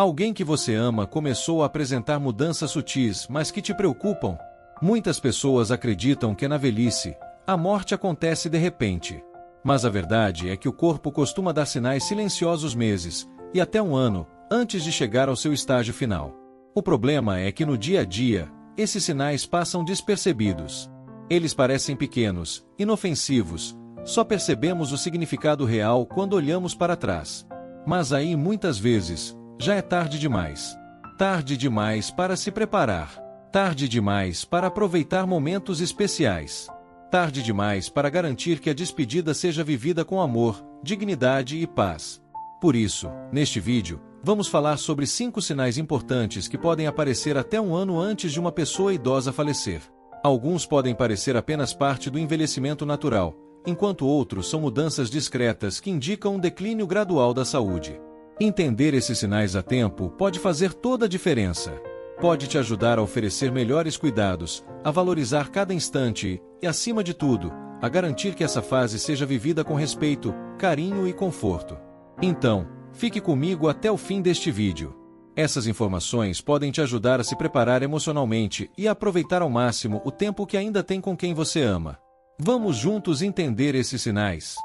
Alguém que você ama começou a apresentar mudanças sutis, mas que te preocupam? Muitas pessoas acreditam que na velhice, a morte acontece de repente. Mas a verdade é que o corpo costuma dar sinais silenciosos meses, e até um ano, antes de chegar ao seu estágio final. O problema é que no dia a dia, esses sinais passam despercebidos. Eles parecem pequenos, inofensivos, só percebemos o significado real quando olhamos para trás. Mas aí muitas vezes, já é tarde demais. Tarde demais para se preparar. Tarde demais para aproveitar momentos especiais. Tarde demais para garantir que a despedida seja vivida com amor, dignidade e paz. Por isso, neste vídeo, vamos falar sobre 5 sinais importantes que podem aparecer até um ano antes de uma pessoa idosa falecer. Alguns podem parecer apenas parte do envelhecimento natural, enquanto outros são mudanças discretas que indicam um declínio gradual da saúde. Entender esses sinais a tempo pode fazer toda a diferença. Pode te ajudar a oferecer melhores cuidados, a valorizar cada instante e, acima de tudo, a garantir que essa fase seja vivida com respeito, carinho e conforto. Então, fique comigo até o fim deste vídeo. Essas informações podem te ajudar a se preparar emocionalmente e a aproveitar ao máximo o tempo que ainda tem com quem você ama. Vamos juntos entender esses sinais.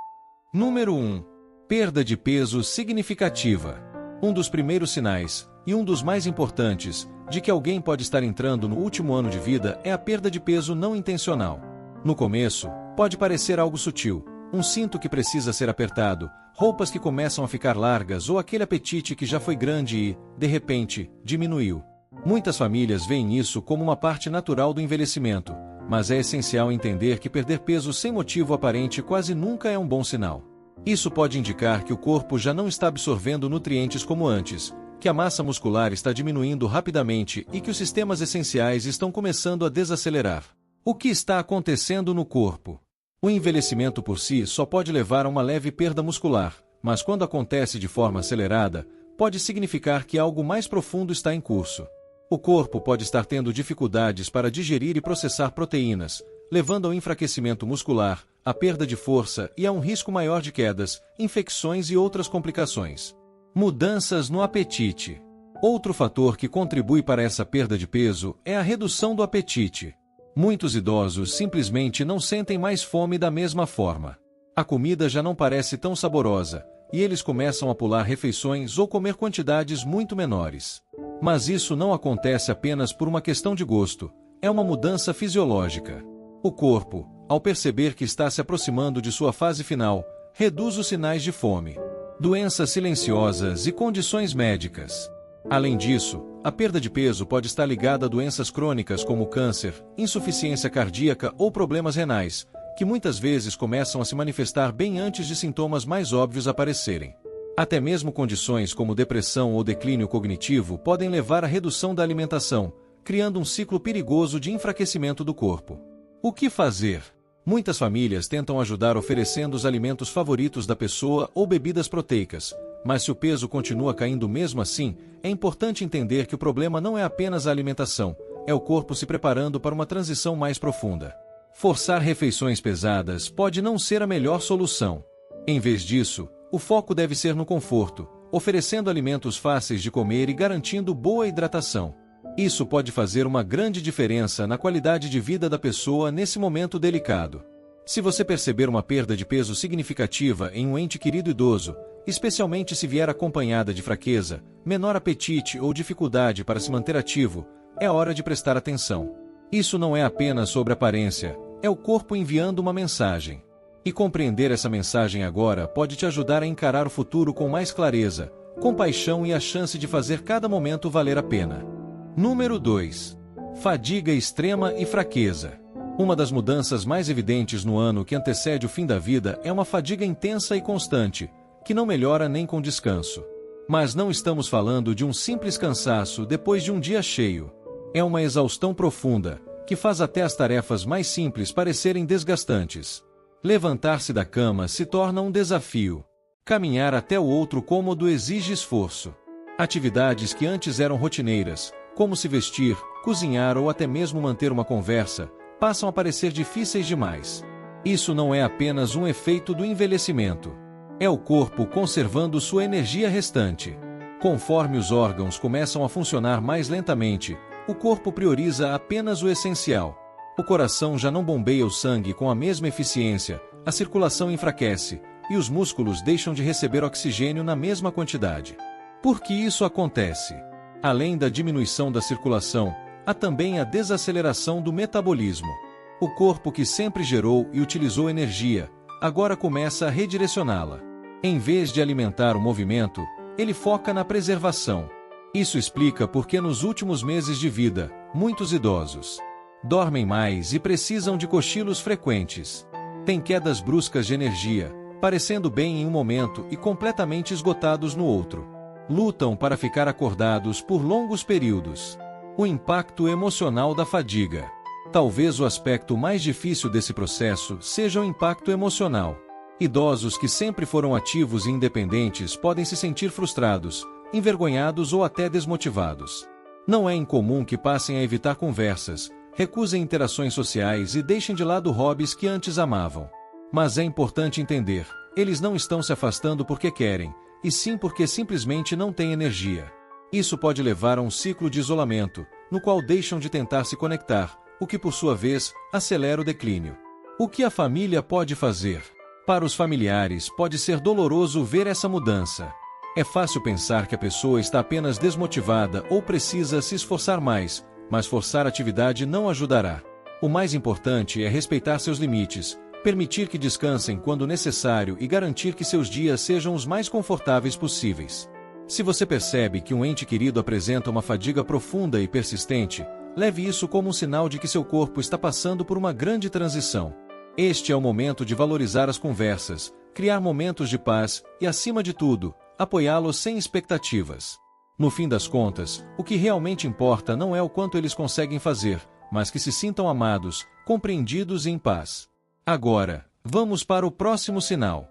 Número 1. Perda de peso significativa. Um dos primeiros sinais, e um dos mais importantes, de que alguém pode estar entrando no último ano de vida é a perda de peso não intencional. No começo, pode parecer algo sutil, um cinto que precisa ser apertado, roupas que começam a ficar largas ou aquele apetite que já foi grande e, de repente, diminuiu. Muitas famílias veem isso como uma parte natural do envelhecimento, mas é essencial entender que perder peso sem motivo aparente quase nunca é um bom sinal. Isso pode indicar que o corpo já não está absorvendo nutrientes como antes, que a massa muscular está diminuindo rapidamente e que os sistemas essenciais estão começando a desacelerar. O que está acontecendo no corpo? O envelhecimento por si só pode levar a uma leve perda muscular, mas quando acontece de forma acelerada, pode significar que algo mais profundo está em curso. O corpo pode estar tendo dificuldades para digerir e processar proteínas, levando ao enfraquecimento muscular, à perda de força e a um risco maior de quedas, infecções e outras complicações. Mudanças no apetite. Outro fator que contribui para essa perda de peso é a redução do apetite. Muitos idosos simplesmente não sentem mais fome da mesma forma. A comida já não parece tão saborosa, e eles começam a pular refeições ou comer quantidades muito menores. Mas isso não acontece apenas por uma questão de gosto, é uma mudança fisiológica. O corpo, ao perceber que está se aproximando de sua fase final, reduz os sinais de fome. Doenças silenciosas e condições médicas. Além disso, a perda de peso pode estar ligada a doenças crônicas como câncer, insuficiência cardíaca ou problemas renais, que muitas vezes começam a se manifestar bem antes de sintomas mais óbvios aparecerem. Até mesmo condições como depressão ou declínio cognitivo podem levar à redução da alimentação, criando um ciclo perigoso de enfraquecimento do corpo. O que fazer? Muitas famílias tentam ajudar oferecendo os alimentos favoritos da pessoa ou bebidas proteicas, mas se o peso continua caindo mesmo assim, é importante entender que o problema não é apenas a alimentação, é o corpo se preparando para uma transição mais profunda. Forçar refeições pesadas pode não ser a melhor solução. Em vez disso, o foco deve ser no conforto, oferecendo alimentos fáceis de comer e garantindo boa hidratação. Isso pode fazer uma grande diferença na qualidade de vida da pessoa nesse momento delicado. Se você perceber uma perda de peso significativa em um ente querido idoso, especialmente se vier acompanhada de fraqueza, menor apetite ou dificuldade para se manter ativo, é hora de prestar atenção. Isso não é apenas sobre aparência, é o corpo enviando uma mensagem. E compreender essa mensagem agora pode te ajudar a encarar o futuro com mais clareza, compaixão e a chance de fazer cada momento valer a pena. Número 2. Fadiga extrema e fraqueza. Uma das mudanças mais evidentes no ano que antecede o fim da vida é uma fadiga intensa e constante, que não melhora nem com descanso. Mas não estamos falando de um simples cansaço depois de um dia cheio. É uma exaustão profunda, que faz até as tarefas mais simples parecerem desgastantes. Levantar-se da cama se torna um desafio. Caminhar até o outro cômodo exige esforço. Atividades que antes eram rotineiras, como se vestir, cozinhar ou até mesmo manter uma conversa, passam a parecer difíceis demais. Isso não é apenas um efeito do envelhecimento. É o corpo conservando sua energia restante. Conforme os órgãos começam a funcionar mais lentamente, o corpo prioriza apenas o essencial. O coração já não bombeia o sangue com a mesma eficiência, a circulação enfraquece, e os músculos deixam de receber oxigênio na mesma quantidade. Por que isso acontece? Além da diminuição da circulação, há também a desaceleração do metabolismo. O corpo que sempre gerou e utilizou energia, agora começa a redirecioná-la. Em vez de alimentar o movimento, ele foca na preservação. Isso explica por que nos últimos meses de vida, muitos idosos dormem mais e precisam de cochilos frequentes. Têm quedas bruscas de energia, parecendo bem em um momento e completamente esgotados no outro. Lutam para ficar acordados por longos períodos. O impacto emocional da fadiga. Talvez o aspecto mais difícil desse processo seja o impacto emocional. Idosos que sempre foram ativos e independentes podem se sentir frustrados, envergonhados ou até desmotivados. Não é incomum que passem a evitar conversas, recusem interações sociais e deixem de lado hobbies que antes amavam. Mas é importante entender, eles não estão se afastando porque querem, e sim porque simplesmente não têm energia. Isso pode levar a um ciclo de isolamento, no qual deixam de tentar se conectar, o que por sua vez acelera o declínio. O que a família pode fazer? Para os familiares pode ser doloroso ver essa mudança. É fácil pensar que a pessoa está apenas desmotivada ou precisa se esforçar mais, mas forçar a atividade não ajudará. O mais importante é respeitar seus limites, permitir que descansem quando necessário e garantir que seus dias sejam os mais confortáveis possíveis. Se você percebe que um ente querido apresenta uma fadiga profunda e persistente, leve isso como um sinal de que seu corpo está passando por uma grande transição. Este é o momento de valorizar as conversas, criar momentos de paz e, acima de tudo, apoiá-los sem expectativas. No fim das contas, o que realmente importa não é o quanto eles conseguem fazer, mas que se sintam amados, compreendidos e em paz. Agora, vamos para o próximo sinal.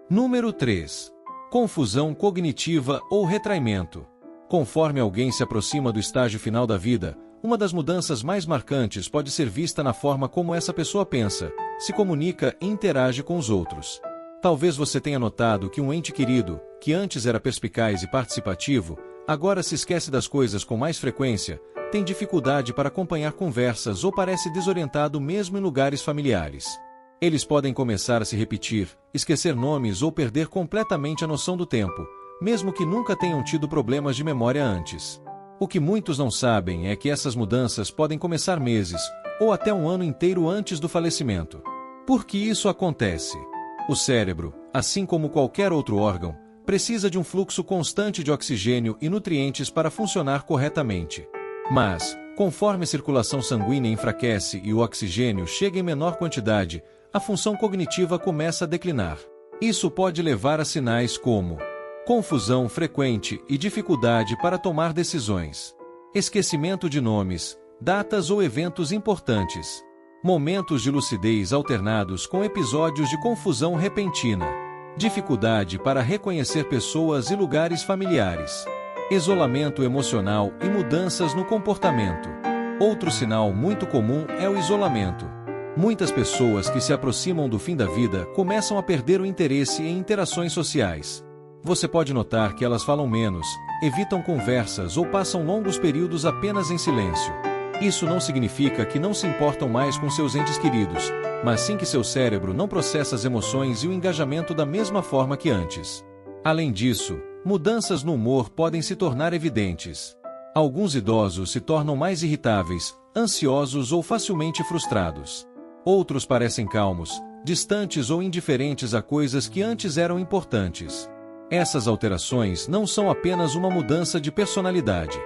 Número 3. Confusão cognitiva ou retraimento. Conforme alguém se aproxima do estágio final da vida, uma das mudanças mais marcantes pode ser vista na forma como essa pessoa pensa, se comunica e interage com os outros. Talvez você tenha notado que um ente querido, que antes era perspicaz e participativo, agora se esquece das coisas com mais frequência, tem dificuldade para acompanhar conversas ou parece desorientado mesmo em lugares familiares. Eles podem começar a se repetir, esquecer nomes ou perder completamente a noção do tempo, mesmo que nunca tenham tido problemas de memória antes. O que muitos não sabem é que essas mudanças podem começar meses, ou até um ano inteiro antes do falecimento. Por que isso acontece? O cérebro, assim como qualquer outro órgão, precisa de um fluxo constante de oxigênio e nutrientes para funcionar corretamente. Mas, conforme a circulação sanguínea enfraquece e o oxigênio chega em menor quantidade, a função cognitiva começa a declinar. Isso pode levar a sinais como confusão frequente e dificuldade para tomar decisões, esquecimento de nomes, datas ou eventos importantes, momentos de lucidez alternados com episódios de confusão repentina, dificuldade para reconhecer pessoas e lugares familiares, isolamento emocional e mudanças no comportamento. Outro sinal muito comum é o isolamento. Muitas pessoas que se aproximam do fim da vida começam a perder o interesse em interações sociais. Você pode notar que elas falam menos, evitam conversas ou passam longos períodos apenas em silêncio. Isso não significa que não se importam mais com seus entes queridos, mas sim que seu cérebro não processa as emoções e o engajamento da mesma forma que antes. Além disso, mudanças no humor podem se tornar evidentes. Alguns idosos se tornam mais irritáveis, ansiosos ou facilmente frustrados. Outros parecem calmos, distantes ou indiferentes a coisas que antes eram importantes. Essas alterações não são apenas uma mudança de personalidade.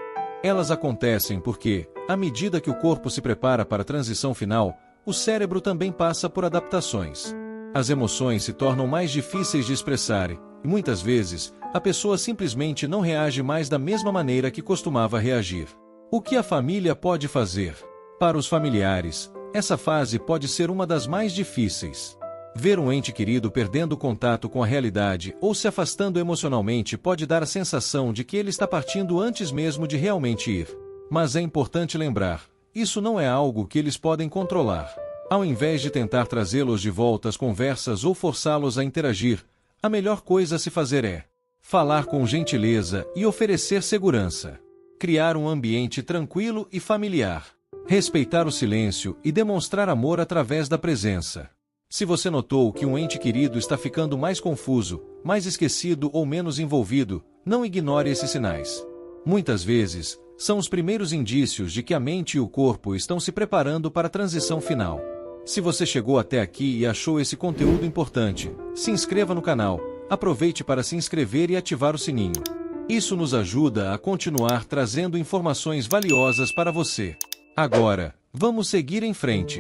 Elas acontecem porque, à medida que o corpo se prepara para a transição final, o cérebro também passa por adaptações. As emoções se tornam mais difíceis de expressar e, muitas vezes, a pessoa simplesmente não reage mais da mesma maneira que costumava reagir. O que a família pode fazer? Para os familiares, essa fase pode ser uma das mais difíceis. Ver um ente querido perdendo contato com a realidade ou se afastando emocionalmente pode dar a sensação de que ele está partindo antes mesmo de realmente ir. Mas é importante lembrar, isso não é algo que eles podem controlar. Ao invés de tentar trazê-los de volta às conversas ou forçá-los a interagir, a melhor coisa a se fazer é Falar com gentileza e oferecer segurança. Criar um ambiente tranquilo e familiar. Respeitar o silêncio e demonstrar amor através da presença. Se você notou que um ente querido está ficando mais confuso, mais esquecido ou menos envolvido, não ignore esses sinais. Muitas vezes, são os primeiros indícios de que a mente e o corpo estão se preparando para a transição final. Se você chegou até aqui e achou esse conteúdo importante, se inscreva no canal, aproveite para se inscrever e ativar o sininho. Isso nos ajuda a continuar trazendo informações valiosas para você. Agora, vamos seguir em frente.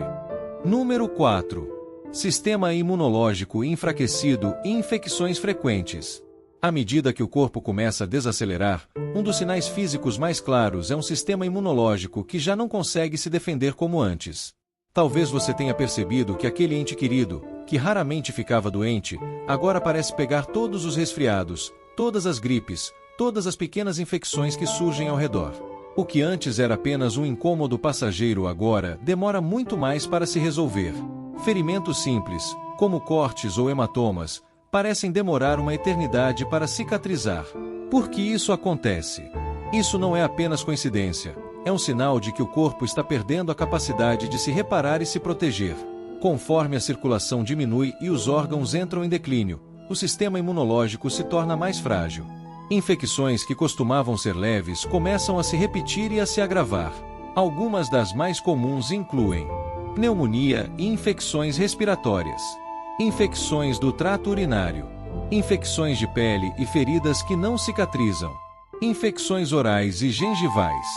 Número 4. Sistema imunológico enfraquecido e infecções frequentes. À medida que o corpo começa a desacelerar, um dos sinais físicos mais claros é um sistema imunológico que já não consegue se defender como antes. Talvez você tenha percebido que aquele ente querido, que raramente ficava doente, agora parece pegar todos os resfriados, todas as gripes, todas as pequenas infecções que surgem ao redor. O que antes era apenas um incômodo passageiro agora demora muito mais para se resolver. Ferimentos simples, como cortes ou hematomas, parecem demorar uma eternidade para cicatrizar. Por que isso acontece? Isso não é apenas coincidência, é um sinal de que o corpo está perdendo a capacidade de se reparar e se proteger. Conforme a circulação diminui e os órgãos entram em declínio, o sistema imunológico se torna mais frágil. Infecções que costumavam ser leves começam a se repetir e a se agravar. Algumas das mais comuns incluem pneumonia e infecções respiratórias, infecções do trato urinário, infecções de pele e feridas que não cicatrizam, infecções orais e gengivais.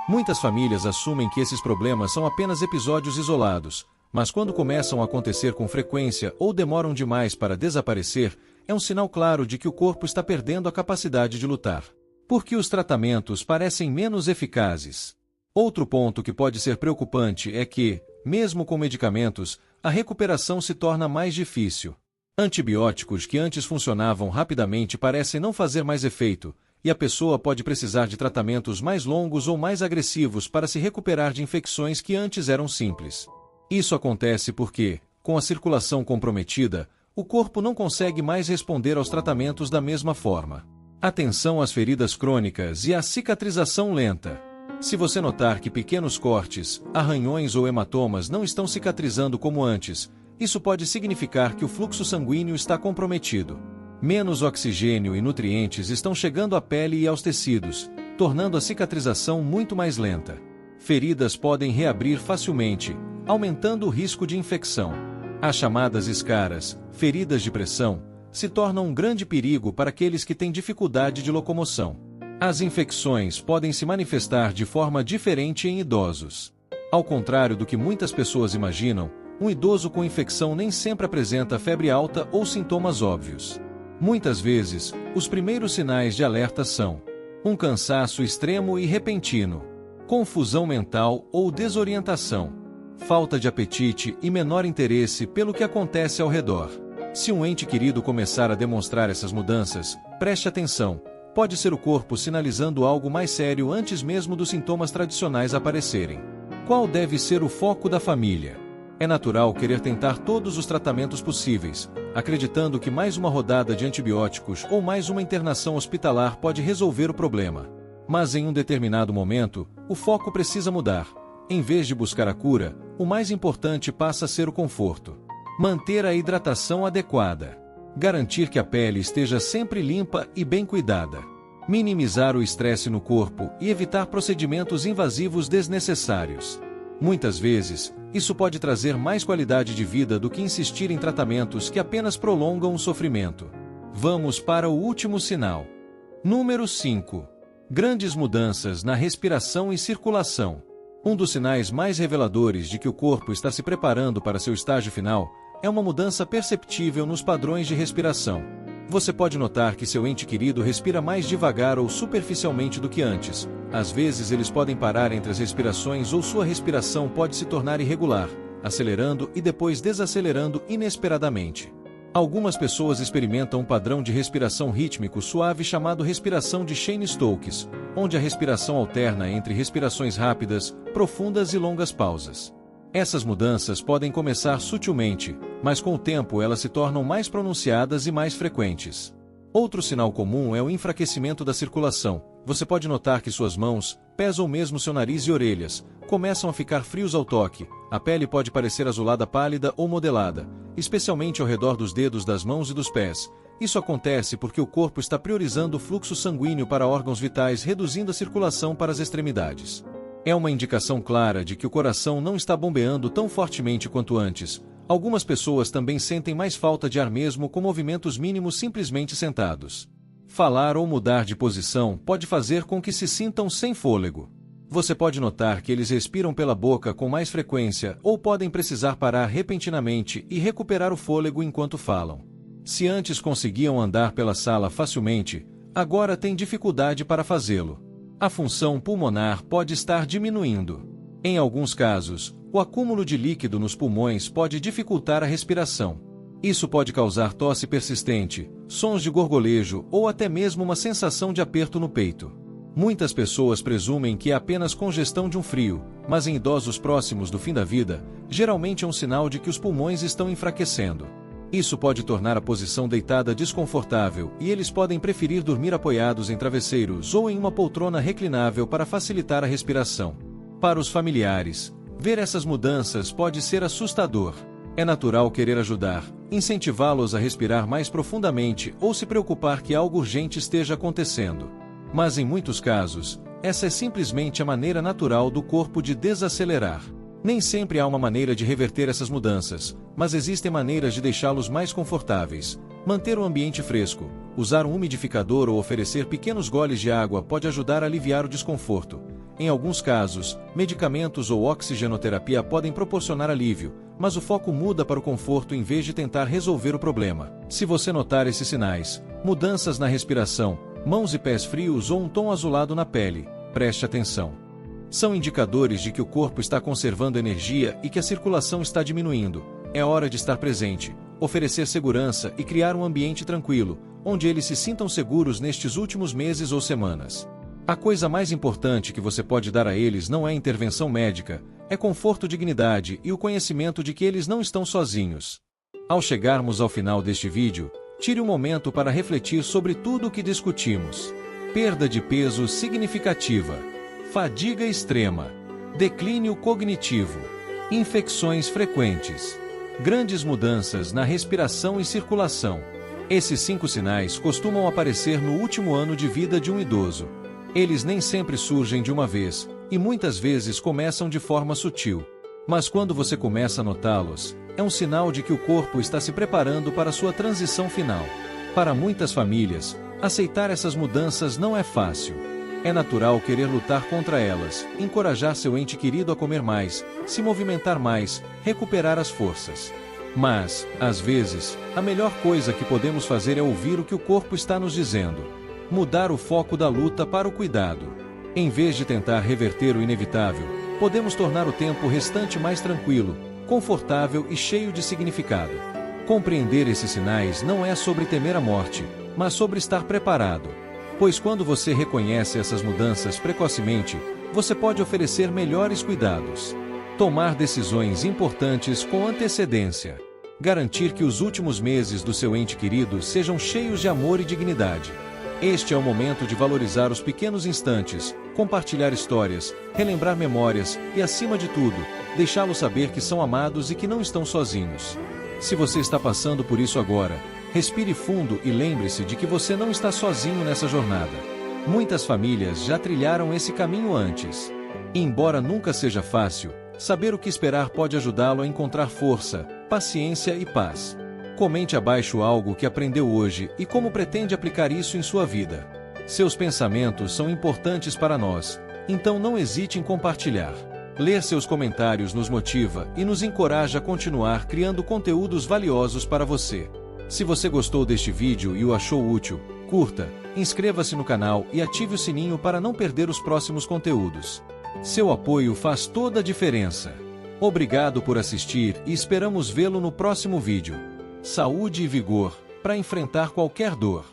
Muitas famílias assumem que esses problemas são apenas episódios isolados, mas quando começam a acontecer com frequência ou demoram demais para desaparecer, é um sinal claro de que o corpo está perdendo a capacidade de lutar. Porque os tratamentos parecem menos eficazes. Outro ponto que pode ser preocupante é que, mesmo com medicamentos, a recuperação se torna mais difícil. Antibióticos que antes funcionavam rapidamente parecem não fazer mais efeito, e a pessoa pode precisar de tratamentos mais longos ou mais agressivos para se recuperar de infecções que antes eram simples. Isso acontece porque, com a circulação comprometida, o corpo não consegue mais responder aos tratamentos da mesma forma. Atenção às feridas crônicas e à cicatrização lenta. Se você notar que pequenos cortes, arranhões ou hematomas não estão cicatrizando como antes, isso pode significar que o fluxo sanguíneo está comprometido. Menos oxigênio e nutrientes estão chegando à pele e aos tecidos, tornando a cicatrização muito mais lenta. Feridas podem reabrir facilmente, aumentando o risco de infecção. As chamadas escaras, feridas de pressão, se tornam um grande perigo para aqueles que têm dificuldade de locomoção. As infecções podem se manifestar de forma diferente em idosos. Ao contrário do que muitas pessoas imaginam, um idoso com infecção nem sempre apresenta febre alta ou sintomas óbvios. Muitas vezes, os primeiros sinais de alerta são um cansaço extremo e repentino, confusão mental ou desorientação, falta de apetite e menor interesse pelo que acontece ao redor. Se um ente querido começar a demonstrar essas mudanças, preste atenção. Pode ser o corpo sinalizando algo mais sério antes mesmo dos sintomas tradicionais aparecerem. Qual deve ser o foco da família? É natural querer tentar todos os tratamentos possíveis, acreditando que mais uma rodada de antibióticos ou mais uma internação hospitalar pode resolver o problema. Mas em um determinado momento, o foco precisa mudar. Em vez de buscar a cura, o mais importante passa a ser o conforto. Manter a hidratação adequada. Garantir que a pele esteja sempre limpa e bem cuidada. Minimizar o estresse no corpo e evitar procedimentos invasivos desnecessários. Muitas vezes, isso pode trazer mais qualidade de vida do que insistir em tratamentos que apenas prolongam o sofrimento. Vamos para o último sinal. Número 5. Grandes mudanças na respiração e circulação. Um dos sinais mais reveladores de que o corpo está se preparando para seu estágio final é uma mudança perceptível nos padrões de respiração. Você pode notar que seu ente querido respira mais devagar ou superficialmente do que antes. Às vezes eles podem parar entre as respirações ou sua respiração pode se tornar irregular, acelerando e depois desacelerando inesperadamente. Algumas pessoas experimentam um padrão de respiração rítmico suave chamado respiração de Cheyne-Stokes, onde a respiração alterna entre respirações rápidas, profundas e longas pausas. Essas mudanças podem começar sutilmente, mas com o tempo elas se tornam mais pronunciadas e mais frequentes. Outro sinal comum é o enfraquecimento da circulação. Você pode notar que suas mãos, pés ou mesmo seu nariz e orelhas começam a ficar frios ao toque. A pele pode parecer azulada pálida ou modelada, especialmente ao redor dos dedos das mãos e dos pés. Isso acontece porque o corpo está priorizando o fluxo sanguíneo para órgãos vitais, reduzindo a circulação para as extremidades. É uma indicação clara de que o coração não está bombeando tão fortemente quanto antes. Algumas pessoas também sentem mais falta de ar mesmo com movimentos mínimos simplesmente sentados. Falar ou mudar de posição pode fazer com que se sintam sem fôlego. Você pode notar que eles respiram pela boca com mais frequência ou podem precisar parar repentinamente e recuperar o fôlego enquanto falam. Se antes conseguiam andar pela sala facilmente, agora têm dificuldade para fazê-lo. A função pulmonar pode estar diminuindo. Em alguns casos, o acúmulo de líquido nos pulmões pode dificultar a respiração. Isso pode causar tosse persistente, sons de gorgolejo ou até mesmo uma sensação de aperto no peito. Muitas pessoas presumem que é apenas congestão de um frio, mas em idosos próximos do fim da vida, geralmente é um sinal de que os pulmões estão enfraquecendo. Isso pode tornar a posição deitada desconfortável e eles podem preferir dormir apoiados em travesseiros ou em uma poltrona reclinável para facilitar a respiração. Para os familiares, ver essas mudanças pode ser assustador. É natural querer ajudar, incentivá-los a respirar mais profundamente ou se preocupar que algo urgente esteja acontecendo. Mas em muitos casos, essa é simplesmente a maneira natural do corpo de desacelerar. Nem sempre há uma maneira de reverter essas mudanças, mas existem maneiras de deixá-los mais confortáveis. Manter o ambiente fresco, usar um umidificador ou oferecer pequenos goles de água pode ajudar a aliviar o desconforto. Em alguns casos, medicamentos ou oxigenoterapia podem proporcionar alívio, mas o foco muda para o conforto em vez de tentar resolver o problema. Se você notar esses sinais, mudanças na respiração, mãos e pés frios ou um tom azulado na pele, preste atenção. São indicadores de que o corpo está conservando energia e que a circulação está diminuindo. É hora de estar presente, oferecer segurança e criar um ambiente tranquilo, onde eles se sintam seguros nestes últimos meses ou semanas. A coisa mais importante que você pode dar a eles não é intervenção médica, é conforto, dignidade e o conhecimento de que eles não estão sozinhos. Ao chegarmos ao final deste vídeo, tire um momento para refletir sobre tudo o que discutimos. Perda de peso significativa, fadiga extrema, declínio cognitivo, infecções frequentes, grandes mudanças na respiração e circulação. Esses 5 sinais costumam aparecer no último ano de vida de um idoso. Eles nem sempre surgem de uma vez, e muitas vezes começam de forma sutil. Mas quando você começa a notá-los, é um sinal de que o corpo está se preparando para sua transição final. Para muitas famílias, aceitar essas mudanças não é fácil. É natural querer lutar contra elas, encorajar seu ente querido a comer mais, se movimentar mais, recuperar as forças. Mas, às vezes, a melhor coisa que podemos fazer é ouvir o que o corpo está nos dizendo. Mudar o foco da luta para o cuidado. Em vez de tentar reverter o inevitável, podemos tornar o tempo restante mais tranquilo, confortável e cheio de significado. Compreender esses sinais não é sobre temer a morte, mas sobre estar preparado. Pois quando você reconhece essas mudanças precocemente, você pode oferecer melhores cuidados. Tomar decisões importantes com antecedência. Garantir que os últimos meses do seu ente querido sejam cheios de amor e dignidade. Este é o momento de valorizar os pequenos instantes, compartilhar histórias, relembrar memórias e, acima de tudo, deixá-los saber que são amados e que não estão sozinhos. Se você está passando por isso agora, respire fundo e lembre-se de que você não está sozinho nessa jornada. Muitas famílias já trilharam esse caminho antes. E embora nunca seja fácil, saber o que esperar pode ajudá-lo a encontrar força, paciência e paz. Comente abaixo algo que aprendeu hoje e como pretende aplicar isso em sua vida. Seus pensamentos são importantes para nós, então não hesite em compartilhar. Ler seus comentários nos motiva e nos encoraja a continuar criando conteúdos valiosos para você. Se você gostou deste vídeo e o achou útil, curta, inscreva-se no canal e ative o sininho para não perder os próximos conteúdos. Seu apoio faz toda a diferença. Obrigado por assistir e esperamos vê-lo no próximo vídeo. Saúde e vigor para enfrentar qualquer dor.